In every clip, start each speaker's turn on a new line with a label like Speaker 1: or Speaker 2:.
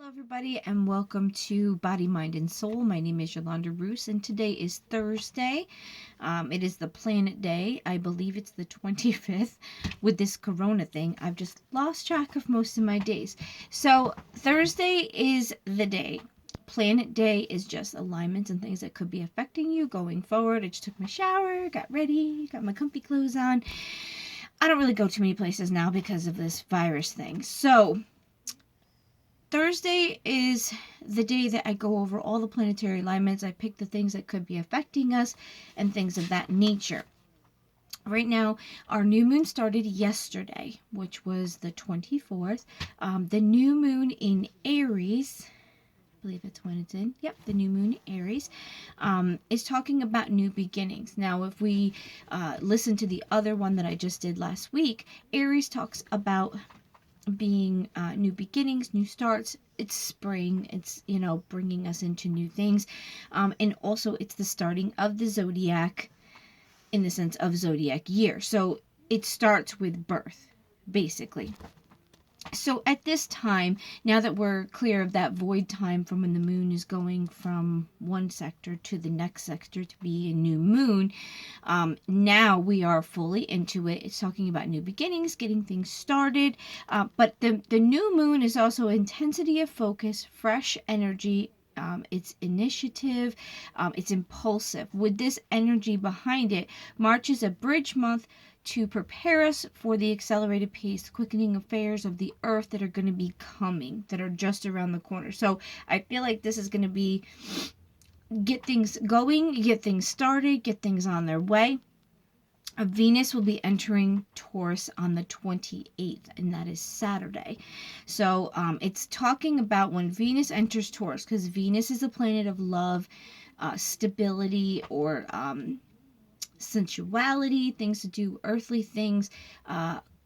Speaker 1: Hello, everybody, and welcome to Body, Mind, and Soul. My name is Yolanda Roos, and today is Thursday. It is the Planet Day. I believe it's the 25th. With this corona thing, I've just lost track of most of my days. So, Thursday is the day. Planet Day is just alignments and things that could be affecting you going forward. I just took my shower, got ready, got my comfy clothes on. I don't really go too many places now because of this virus thing. So, Thursday is the day that I go over all the planetary alignments. I pick the things that could be affecting us and things of that nature. Right now, our new moon started yesterday, which was the 24th. The new moon in Aries, I believe that's when it's in. Yep, the new moon in Aries is talking about new beginnings. Now, if we listen to the other one that I just did last week, Aries talks about being new beginnings, new starts. It's spring. It's, bringing us into new things. And also it's the starting of the zodiac in the sense of zodiac year. So it starts with birth, basically. So at this time, now that we're clear of that void time from when the moon is going from one sector to the next sector to be a new moon, now we are fully into it. It's talking about new beginnings, getting things started. But the new moon is also intensity of focus, fresh energy. It's initiative, it's impulsive. With this energy behind it, March is a bridge month to prepare us for the accelerated pace, quickening affairs of the earth that are going to be coming, that are just around the corner. So I feel like this is going to be get things going, get things started, get things on their way. Venus will be entering Taurus on the 28th, and that is Saturday. So it's talking about when Venus enters Taurus, because Venus is a planet of love, stability, or sensuality, things to do, earthly things,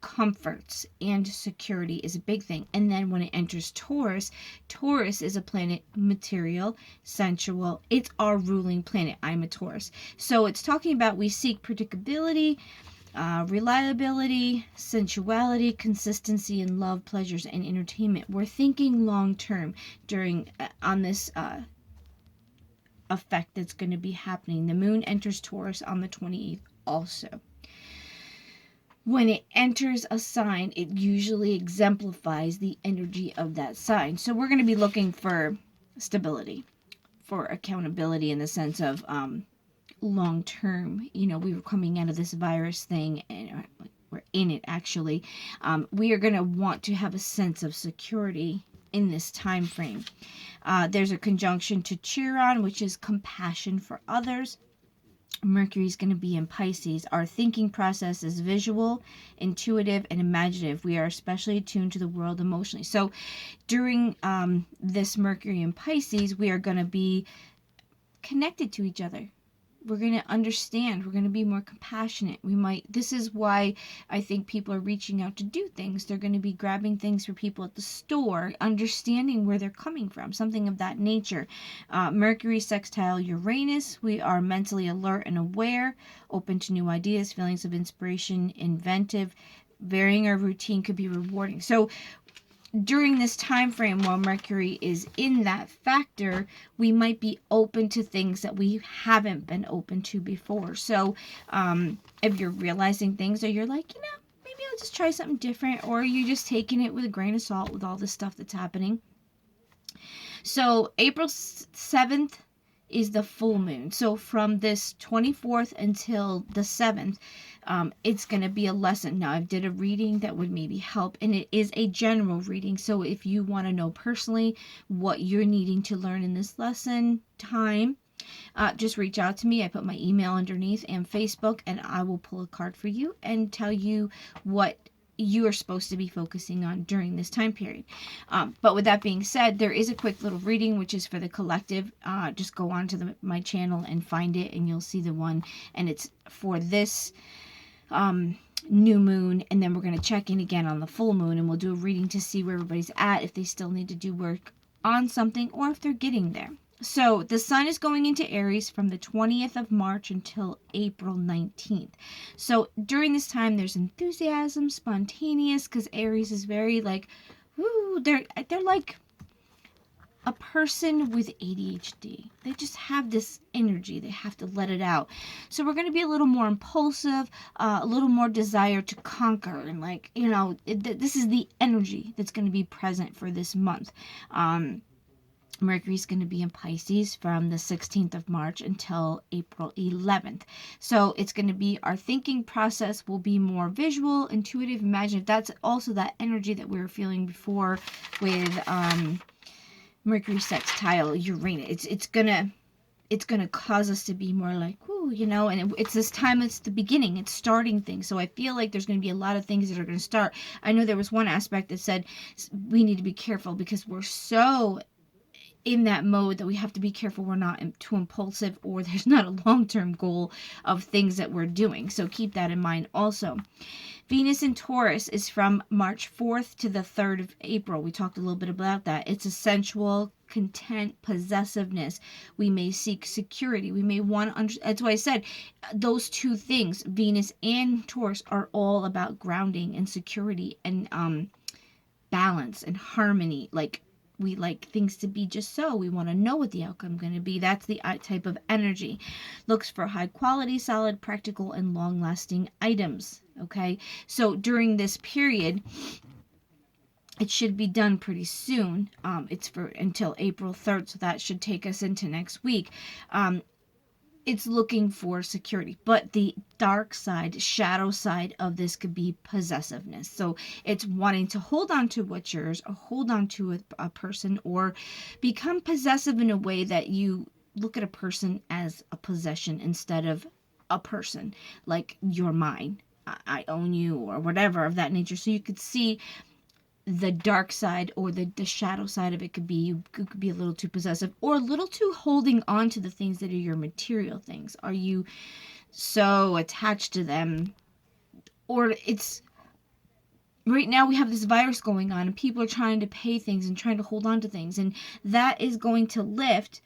Speaker 1: comforts and security is a big thing. And then when it enters Taurus, Taurus is a planet material, sensual. It's our ruling planet. I'm a Taurus. So it's talking about we seek predictability, reliability, sensuality, consistency in love, pleasures, and entertainment. We're thinking long term during on this effect that's going to be happening. The moon enters Taurus on the 28th also. When it enters a sign, it usually exemplifies the energy of that sign. So we're going to be looking for stability, for accountability in the sense of long term. We were coming out of this virus thing, and we're in it actually. We are going to want to have a sense of security in this time frame. There's a conjunction to Chiron, which is compassion for others. Mercury is going to be in Pisces. Our thinking process is visual, intuitive, and imaginative. We are especially attuned to the world emotionally. So during this Mercury in Pisces, we are going to be connected to each other. We're going to understand. We're going to be more compassionate. This is why I think people are reaching out to do things. They're going to be grabbing things for people at the store, understanding where they're coming from, something of that nature. Mercury sextile Uranus. We are mentally alert and aware, open to new ideas, feelings of inspiration, inventive. Varying our routine could be rewarding. So during this time frame, while Mercury is in that factor, we might be open to things that we haven't been open to before. So if you're realizing things, or you're like, maybe I'll just try something different, or you're just taking it with a grain of salt with all this stuff that's happening. So April 7th is the full moon. So from this 24th until the 7th, it's going to be a lesson. Now, I did a reading that would maybe help, and it is a general reading. So if you want to know personally what you're needing to learn in this lesson time, just reach out to me. I put my email underneath and Facebook, and I will pull a card for you and tell you what you are supposed to be focusing on during this time period. But with that being said, there is a quick little reading, which is for the collective. Just go on to my channel and find it, and you'll see the one. And it's for this new moon. And then we're going to check in again on the full moon, and we'll do a reading to see where everybody's at, if they still need to do work on something, or if they're getting there. So the sun is going into Aries from the 20th of March until April 19th. So during this time, there's enthusiasm, spontaneous, because Aries is very like, woo, they're like a person with ADHD. They just have this energy. They have to let it out. So we're going to be a little more impulsive, a little more desire to conquer. And like, this is the energy that's going to be present for this month. Mercury's going to be in Pisces from the 16th of March until April 11th. So it's going to be, our thinking process will be more visual, intuitive, imaginative. That's also that energy that we were feeling before with Mercury sextile Uranus. It's gonna cause us to be more like, whoo, and it's this time, it's the beginning, it's starting things. So I feel like there's gonna be a lot of things that are gonna start. I know there was one aspect that said we need to be careful because we're so in that mode that we have to be careful we're not too impulsive, or there's not a long-term goal of things that we're doing. So keep that in mind also. Venus in Taurus is from March 4th to the 3rd of April. We talked a little bit about that. It's a sensual, content, possessiveness. We may seek security. We may want to, that's why I said those two things, Venus and Taurus, are all about grounding and security and balance and harmony. Like, we like things to be just so. We want to know what the outcome is going to be. That's the type of energy. Looks for high quality, solid, practical, and long-lasting items. Okay? So during this period, it should be done pretty soon. It's for until April 3rd, so that should take us into next week. It's looking for security, but the dark side, shadow side of this could be possessiveness. So it's wanting to hold on to what's yours, or hold on to a person, or become possessive in a way that you look at a person as a possession instead of a person, like you're mine, I own you, or whatever of that nature. So you could see the dark side, or the shadow side of it could be, you could be a little too possessive, or a little too holding on to the things that are your material things. Are you so attached to them? Or it's, right now we have this virus going on and people are trying to pay things and trying to hold on to things, and that is going to lift.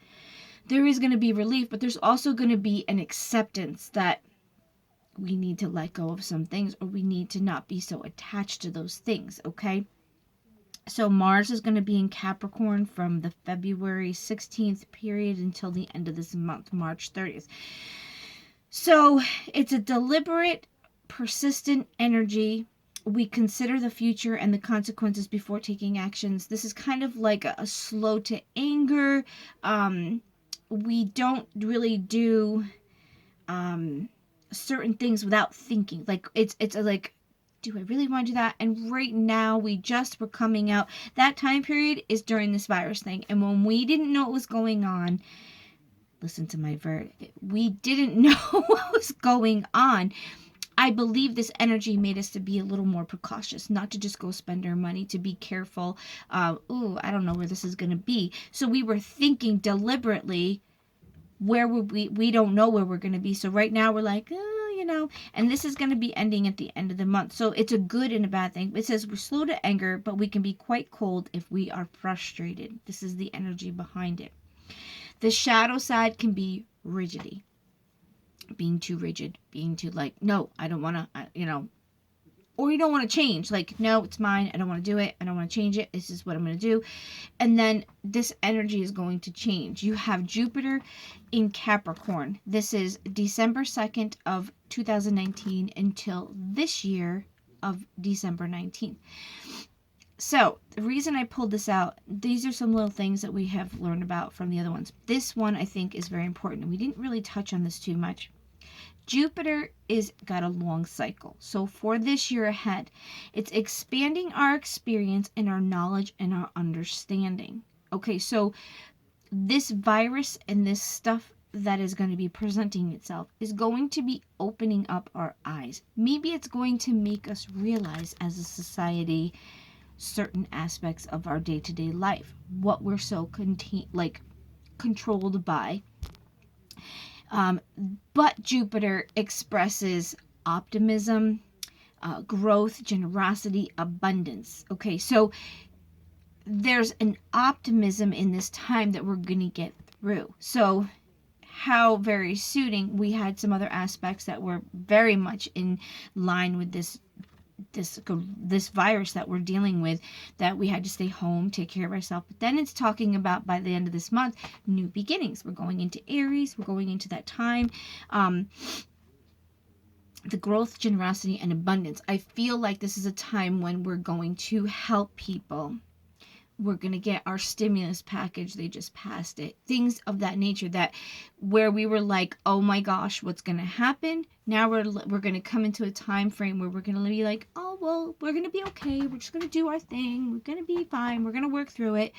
Speaker 1: There is going to be relief, but there's also going to be an acceptance that we need to let go of some things, or we need to not be so attached to those things. Okay? So Mars is going to be in Capricorn from the February 16th period until the end of this month, March 30th. So it's a deliberate, persistent energy. We consider the future and the consequences before taking actions. This is kind of like a slow to anger. We don't really do certain things without thinking. Like it's like, do I really want to do that? And right now we just were coming out. That time period is during this virus thing. And when we didn't know what was going on, listen to my verdict, we didn't know what was going on. I believe this energy made us to be a little more precautious, not to just go spend our money, to be careful. I don't know where this is going to be. So we were thinking deliberately, where would we don't know where we're going to be. So right now we're like, and this is going to be ending at the end of the month. So it's a good and a bad thing. It says we're slow to anger, but we can be quite cold if we are frustrated. This is the energy behind it. The shadow side can be rigidity. Being too rigid, being too like, no, I don't want to, or you don't want to change. Like, no, it's mine. I don't want to do it. I don't want to change it. This is what I'm going to do. And then this energy is going to change. You have Jupiter in Capricorn. This is December 2nd of 2019 until this year of December 19th. So the reason I pulled this out, these are some little things that we have learned about from the other ones. This one I think is very important. We didn't really touch on this too much. Jupiter is got a long cycle. So for this year ahead, it's expanding our experience and our knowledge and our understanding. Okay, so this virus and this stuff that is going to be presenting itself is going to be opening up our eyes. Maybe it's going to make us realize as a society certain aspects of our day-to-day life, what we're so controlled by. But Jupiter expresses optimism, growth, generosity, abundance. Okay, so there's an optimism in this time that we're going to get through. So how very suiting, we had some other aspects that were very much in line with this this virus that we're dealing with, that we had to stay home, take care of ourselves. But then it's talking about, by the end of this month, new beginnings. We're going into Aries. We're going into that time. The growth, generosity, and abundance. I feel like this is a time when we're going to help people. We're going to get our stimulus package. They just passed it. Things of that nature, that where we were like, oh my gosh, what's going to happen? Now we're going to come into a time frame where we're going to be like, oh, well, we're going to be okay. We're just going to do our thing. We're going to be fine. We're going to work through it.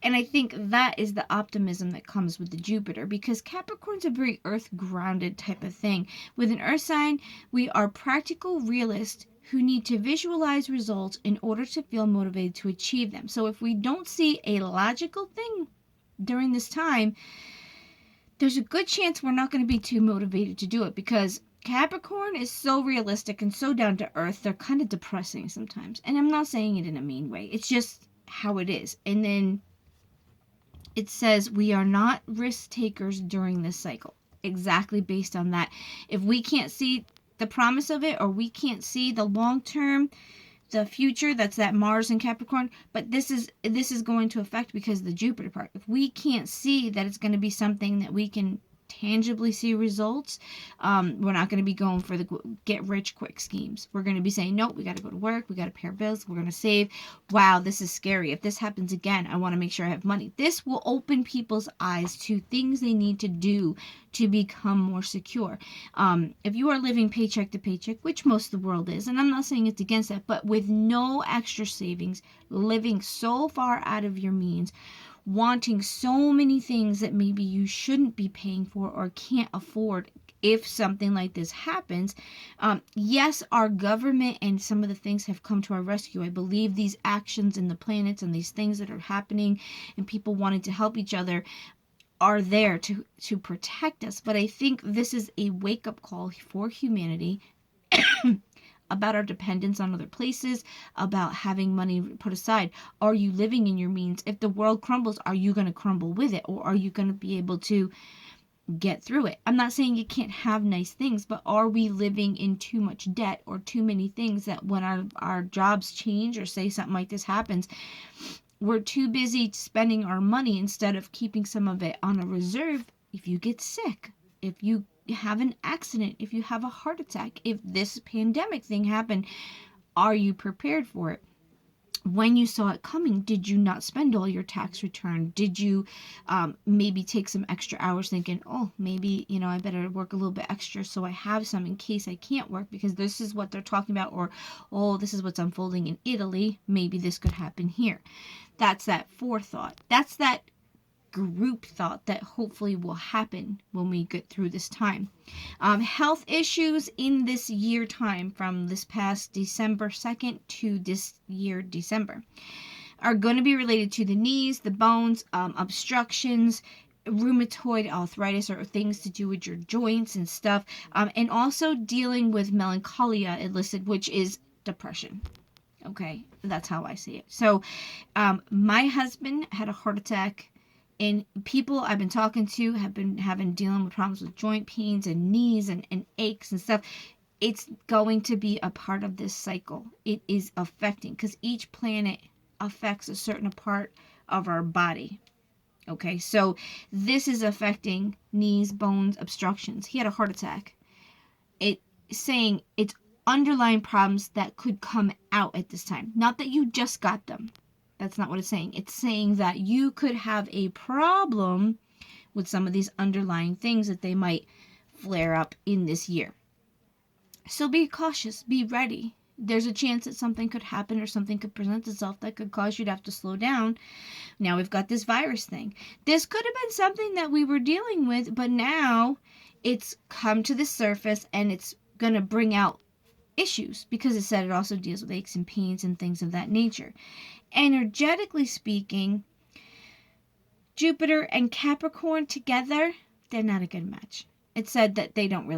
Speaker 1: And I think that is the optimism that comes with the Jupiter, because Capricorn's a very earth-grounded type of thing. With an earth sign, we are practical realists who need to visualize results in order to feel motivated to achieve them. So if we don't see a logical thing during this time, there's a good chance we're not going to be too motivated to do it, because Capricorn is so realistic and so down to earth. They're kind of depressing sometimes. And I'm not saying it in a mean way. It's just how it is. And then it says we are not risk takers during this cycle. Exactly based on that. If we can't see the promise of it, or we can't see the long term, the future, that's that Mars and Capricorn. But this is going to affect, because of the Jupiter part. If we can't see that it's going to be something that we can tangibly see results, we're not going to be going for the get rich quick schemes. We're going to be saying, nope, we got to go to work, we got to pay our bills, we're going to save. Wow, this is scary. If this happens again, I want to make sure I have money. This will open people's eyes to things they need to do to become more secure. If you are living paycheck to paycheck, which most of the world is, and I'm not saying it's against that, but with no extra savings, living so far out of your means, wanting so many things that maybe you shouldn't be paying for or can't afford if something like this happens. Yes, our government and some of the things have come to our rescue. I believe these actions in the planets and these things that are happening and people wanting to help each other are there to protect us. But I think this is a wake-up call for humanity about our dependence on other places, about having money put aside. Are you living in your means? If the world crumbles, are you going to crumble with it? Or are you going to be able to get through it? I'm not saying you can't have nice things, but are we living in too much debt or too many things that when our jobs change, or say something like this happens, we're too busy spending our money instead of keeping some of it on a reserve? If you get sick, if you have an accident, if you have a heart attack, if this pandemic thing happened, are you prepared for it? When you saw it coming, did you not spend all your tax return? Did you maybe take some extra hours thinking, oh, maybe, I better work a little bit extra so I have some in case I can't work, because this is what they're talking about, or, oh, this is what's unfolding in Italy, maybe this could happen here. That's that forethought. That's that group thought that hopefully will happen when we get through this time. Health issues in this year time, from this past December 2nd to this year December, are going to be related to the knees, the bones, obstructions, rheumatoid arthritis, or things to do with your joints and stuff, and also dealing with melancholia illicit, which is depression. Okay, that's how I see it. So my husband had a heart attack, and people I've been talking to have been dealing with problems with joint pains and knees and aches and stuff. It's going to be a part of this cycle. It is affecting, because each planet affects a certain part of our body. Okay, so this is affecting knees, bones, obstructions. He had a heart attack. It's saying it's underlying problems that could come out at this time. Not that you just got them. That's not what it's saying. It's saying that you could have a problem with some of these underlying things that they might flare up in this year. So be cautious, be ready. There's a chance that something could happen or something could present itself that could cause you to have to slow down. Now we've got this virus thing. This could have been something that we were dealing with, but now it's come to the surface and it's going to bring out issues, because it said it also deals with aches and pains and things of that nature. Energetically speaking, Jupiter and Capricorn together, they're not a good match. It said that they don't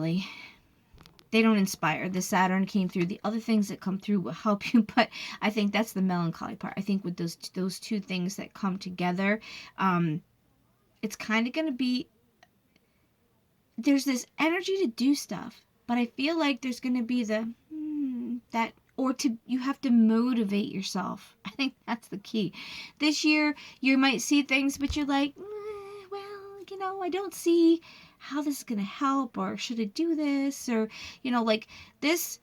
Speaker 1: inspire. The Saturn came through. The other things that come through will help you, but I think that's the melancholy part. I think with those two things that come together, it's kind of going to be, there's this energy to do stuff, but I feel like there's going to be that or you have to motivate yourself. I think that's the key. This year you might see things, but you're like, well, I don't see how this is going to help, or should I do this, or like this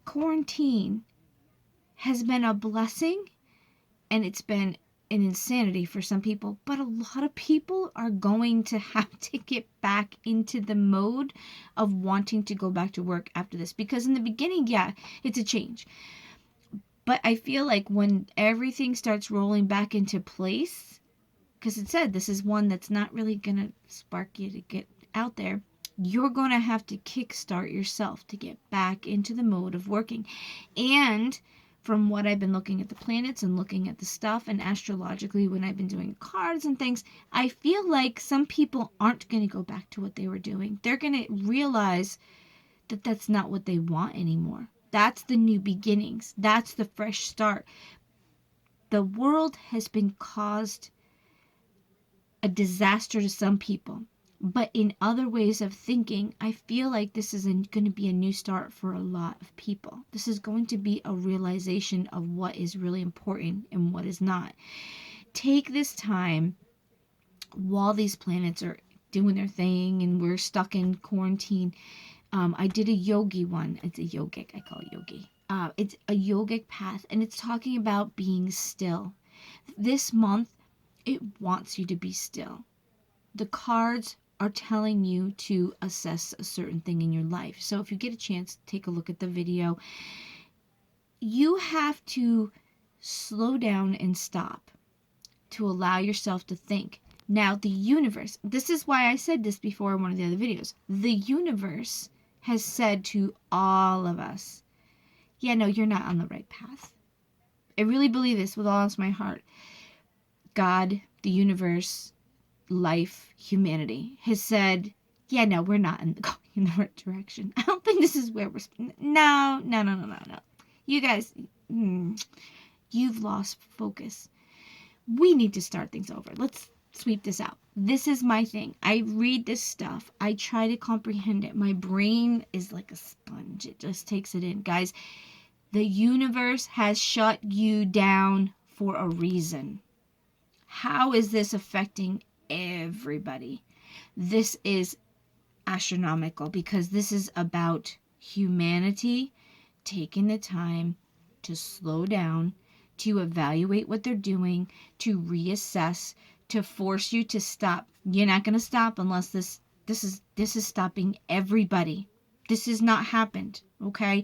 Speaker 1: quarantine has been a blessing, and it's been an insanity for some people, but a lot of people are going to have to get back into the mode of wanting to go back to work after this, because in the beginning, yeah, it's a change, but I feel like when everything starts rolling back into place, because it said this is one that's not really gonna spark you to get out there, you're gonna have to kickstart yourself to get back into the mode of working. And from what I've been looking at the planets and looking at the stuff, and astrologically when I've been doing cards and things, I feel like some people aren't going to go back to what they were doing. They're going to realize that that's not what they want anymore. That's the new beginnings. That's the fresh start. The world has been caused a disaster to some people, but in other ways of thinking, I feel like this is going to be a new start for a lot of people. This is going to be a realization of what is really important and what is not. Take this time while these planets are doing their thing and we're stuck in quarantine. I did a yogi one. It's a yogic. I call it yogi. It's a yogic path, and it's talking about being still. This month, it wants you to be still. The cards are telling you to assess a certain thing in your life. So if you get a chance, take a look at the video. You have to slow down and stop to allow yourself to think. Now, the universe, this is why I said this before in one of the other videos. The universe has said to all of us, yeah, no, you're not on the right path. I really believe this with all of my heart. God, the universe, life, humanity has said, yeah, no, we're not going in the right direction. I don't think this is where we're... No. You guys, you've lost focus. We need to start things over. Let's sweep this out. This is my thing. I read this stuff. I try to comprehend it. My brain is like a sponge. It just takes it in. Guys, the universe has shut you down for a reason. How is this affecting everybody? This is astronomical, because this is about humanity taking the time to slow down, to evaluate what they're doing, to reassess, to force you to stop. You're not going to stop unless this is stopping everybody. This has not happened, okay?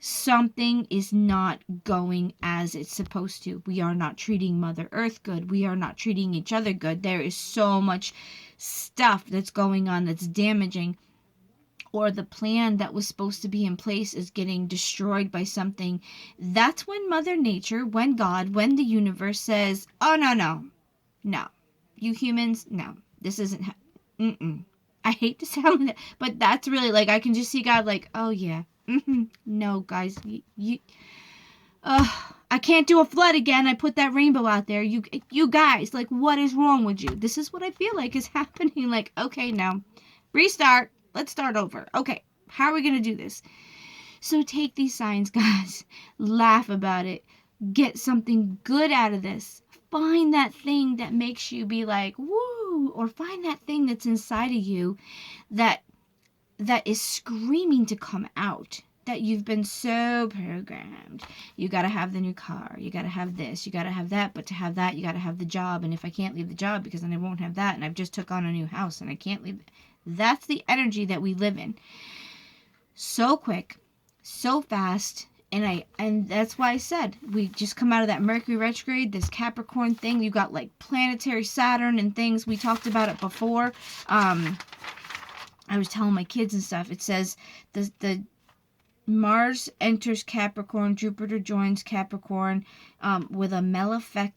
Speaker 1: Something is not going as it's supposed to. We are not treating Mother Earth good. We are not treating each other good. There is so much stuff that's going on that's damaging, or the plan that was supposed to be in place is getting destroyed by something. That's when Mother Nature, when God, when the universe says, oh, no, you humans, no, this isn't, I hate to sound like that, but that's really, like, I can just see God like, oh yeah, no, guys, I can't do a flood again. I put that rainbow out there. You guys, like, what is wrong with you? This is what I feel like is happening. Like, okay, now, restart. Let's start over. Okay, how are we going to do this? So take these signs, guys. Laugh about it. Get something good out of this. Find that thing that makes you be like, woo, or find that thing that's inside of you that is screaming to come out, that you've been so programmed. You got to have the new car. You got to have this. You got to have that. But to have that, you got to have the job. And if I can't leave the job, because then I won't have that. And I've just took on a new house and I can't leave. That's the energy that we live in. So quick, so fast. And that's why I said we just come out of that Mercury retrograde, this Capricorn thing. You got like planetary Saturn and things. We talked about it before. I was telling my kids and stuff. It says the Mars enters Capricorn, Jupiter joins Capricorn with a malefic,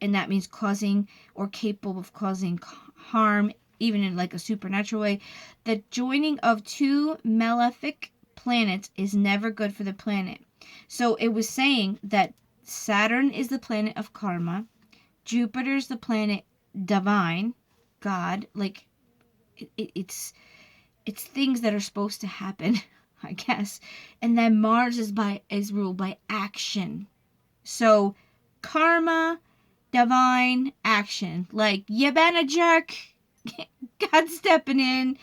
Speaker 1: and that means causing or capable of causing harm, even in like a supernatural way. The joining of two malefic planets is never good for the planet. So it was saying that Saturn is the planet of karma, Jupiter's the planet divine, God, like it's things that are supposed to happen. I guess. And then Mars is ruled by action. So karma, divine action. Like, you been a jerk, God's stepping in,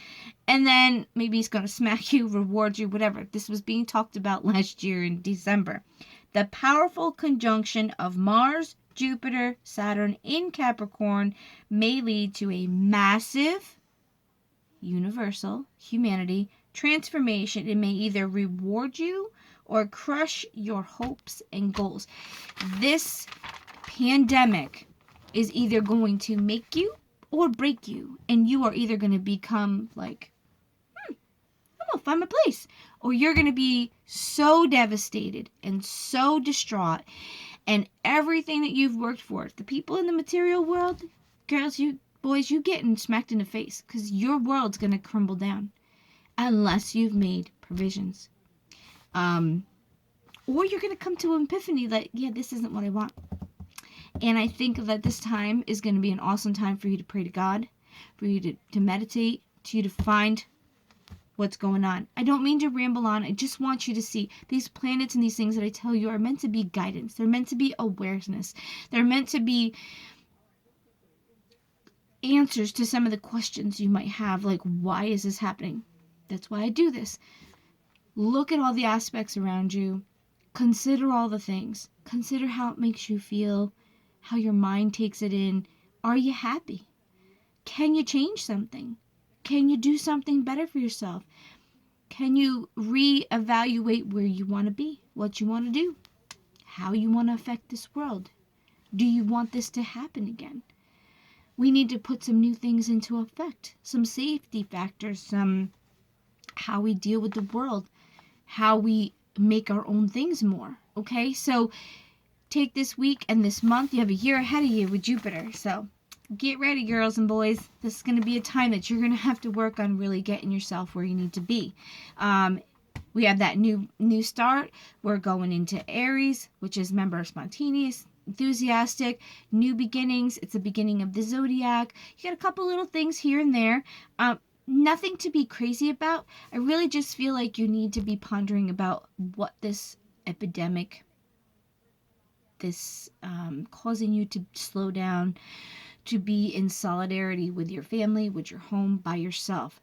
Speaker 1: and then maybe he's going to smack you, reward you, whatever. This was being talked about last year in December. The powerful conjunction of Mars, Jupiter, Saturn in Capricorn may lead to a massive, universal, humanity transformation. It may either reward you or crush your hopes and goals. This pandemic is either going to make you or break you, and you are either going to become like, I'm gonna find my place, or you're going to be so devastated and so distraught, and everything that you've worked for, the people in the material world, girls, you boys, you getting smacked in the face, because your world's going to crumble down unless you've made provisions. Or you're going to come to an epiphany that, yeah, this isn't what I want. And I think that this time is going to be an awesome time for you to pray to God, for you to meditate, to you to find what's going on. I don't mean to ramble on. I just want you to see these planets and these things that I tell you are meant to be guidance. They're meant to be awareness. They're meant to be answers to some of the questions you might have, like, why is this happening? That's why I do this. Look at all the aspects around you. Consider all the things. Consider how it makes you feel, how your mind takes it in. Are you happy? Can you change something? Can you do something better for yourself? Can you reevaluate where you want to be, what you want to do, how you want to affect this world? Do you want this to happen again? We need to put some new things into effect, some safety factors, some how we deal with the world, how we make our own things more. Okay, so take this week and this month. You have a year ahead of you with Jupiter. So get ready, girls and boys. This is going to be a time that you're going to have to work on really getting yourself where you need to be. We have that new start. We're going into Aries, which is, remember, spontaneous, enthusiastic, new beginnings. It's the beginning of the zodiac. You got a couple little things here and there. Nothing to be crazy about. I really just feel like you need to be pondering about what this epidemic, this causing you to slow down, to be in solidarity with your family, with your home, by yourself.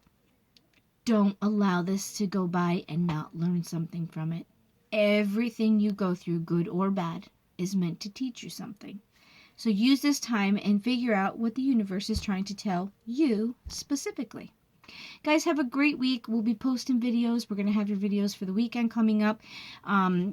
Speaker 1: Don't allow this to go by and not learn something from it. Everything you go through, good or bad, is meant to teach you something. So use this time and figure out what the universe is trying to tell you specifically. Guys, have a great week. We'll be posting videos. We're going to have your videos for the weekend coming up.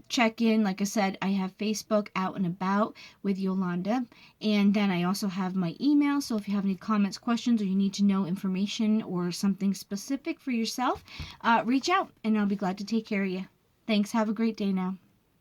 Speaker 1: Check in. Like I said, I have Facebook Out and About with Yolanda. And then I also have my email. So if you have any comments, questions, or you need to know information or something specific for yourself, reach out and I'll be glad to take care of you. Thanks. Have a great day now.